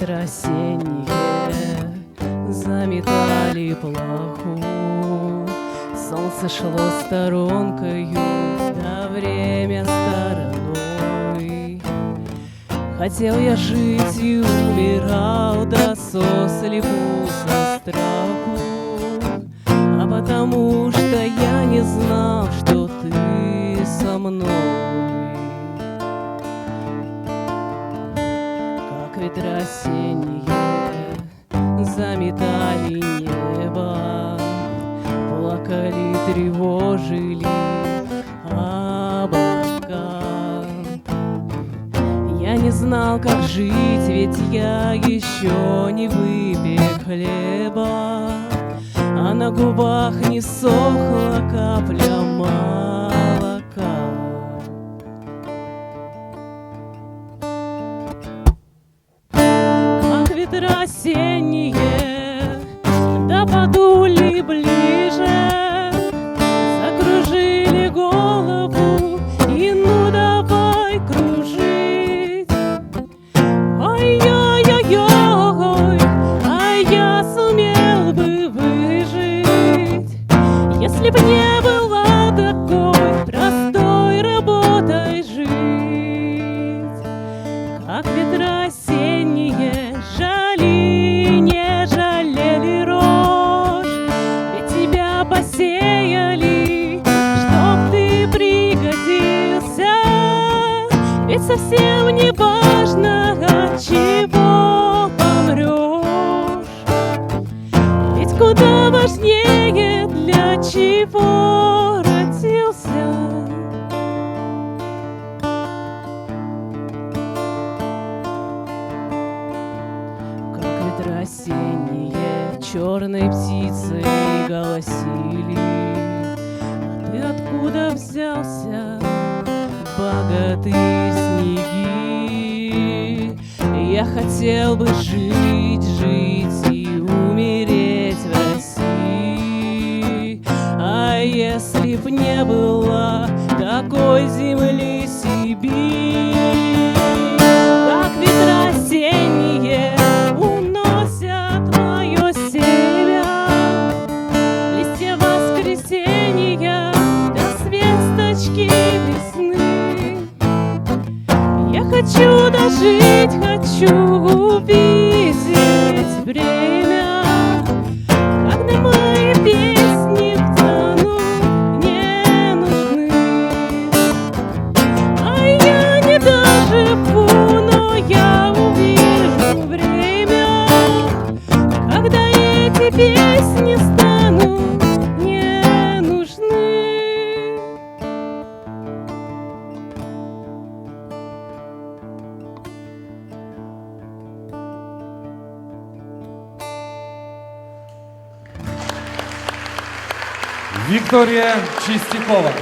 ветра осенние заметали плаху, солнце шло сторонкою, да время стороной. Хотел я жить и умирал, да сослепу со страху, а потому что я не знал, что ты со мной. Как ветра осенние заметали небо, плакали, тревожили облака. Я не знал, как жить, ведь я еще не выпек хлеба, а на губах не сохла капля молока. Как ветра осенние, да подули ближе, закружили голову, и ну давай кружить. Ой-ой-ой-ой, а я сумел бы выжить, если б не была такой простой работой жить. Как ветра осенние жали, не жалели рожь, ведь тебя посеяли, чтоб ты пригодился. Ведь совсем не важно, от чего помрешь, ведь куда важнее, для чего родился. Как ветра осенние черной птицей голосили, а ты откуда взялся, богатые снеги? Я хотел бы жить, жить и умереть в России, а если б не было такой земли Сибирь. Как ветра осенние уносят мое семя, листья воскресенья до свесточки весны. Я хочу дожить, хочу увидеть время, когда мои песни втонут, не нужны. А я не доживу, но я увижу время, когда эти песни станут не нужны. Вікторія Чистякова.